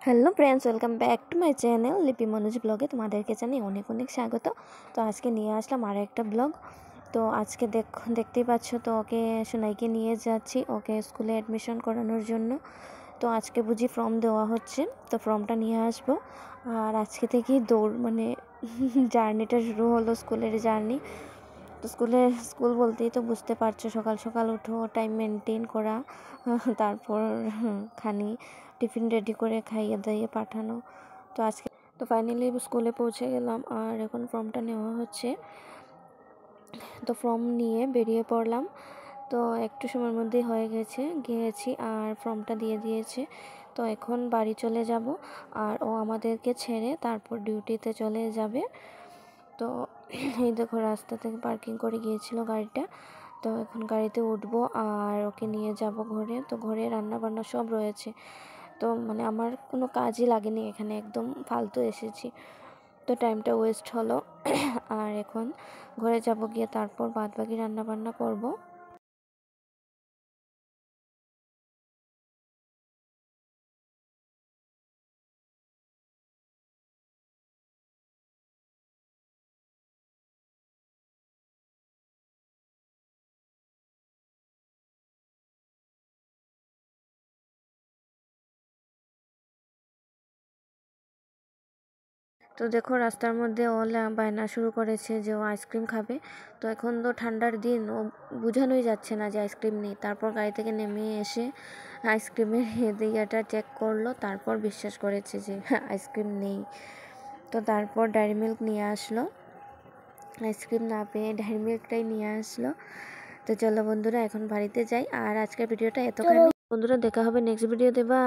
Hello friends, welcome back to my channel লিপি মনোজ ব্লগে তোমাদেরকে জানি অনেক অনেক স্বাগত। তো আজকে নিয়ে আসলাম আরও একটা ব্লগ। তো আজকে দেখতেই পাচ্ছ, তো ওকে সোনাইকে নিয়ে যাচ্ছি ওকে স্কুলে অ্যাডমিশন করানোর জন্য। তো আজকে বুঝি ফর্ম দেওয়া হচ্ছে, তো ফর্মটা নিয়ে আসবো। আর আজকে থেকেই দৌড় মানে জার্নিটা শুরু হলো, স্কুলের জার্নি। তো স্কুল বলতেই তো বুঝতে পারছো, সকাল সকাল উঠো, টাইম মেনটেন করা, তারপর খানি টিফিন রেডি করে খাইয়ে দাইয়ে পাঠানো। তো আজকে তো ফাইনালি স্কুলে পৌঁছে গেলাম, আর এখন ফর্মটা নেওয়া হচ্ছে। তো ফর্ম নিয়ে বেরিয়ে পড়লাম। তো একটু সময়ের মধ্যেই হয়ে গিয়েছি আর ফর্মটা দিয়ে দিয়েছে। তো এখন বাড়ি চলে যাব, আর ও আমাদেরকে ছেড়ে তারপর ডিউটিতে চলে যাবে। তো এই দেখো, রাস্তা থেকে পার্কিং করে গিয়েছিল গাড়িটা। তো এখন গাড়িতে উঠবো আর ওকে নিয়ে যাব ঘরে। তো ঘরে রান্না বান্না সব রয়েছে। তো মানে আমার কোনো কাজই লাগেনি এখানে, একদম ফালতু এসেছি। তো টাইমটা ওয়েস্ট হলো। আর এখন ঘরে যাব, গিয়ে তারপর বাদবাকি রান্না বান্না করব। তো দেখো, রাস্তার মধ্যে ও বায়না শুরু করেছে যে ও আইসক্রিম খাবে। তো এখন তো ঠান্ডার দিন, ও বোঝানোই যাচ্ছে না যে আইসক্রিম নেই। তারপর গাড়ি থেকে নেমে এসে আইসক্রিমের ইয়েটা চেক করলো, তারপর বিশ্বাস করেছে যে আইসক্রিম নেই। তো তারপর ডেয়ারি মিল্ক নিয়ে আসলো, আইসক্রিম না পেয়ে ডেয়ারি মিল্কটাই নিয়ে আসলো। তো চলো বন্ধুরা, এখন বাড়িতে যাই। আর আজকের ভিডিওটা এতখানি। বন্ধুরা, দেখা হবে নেক্সট ভিডিওতে। বা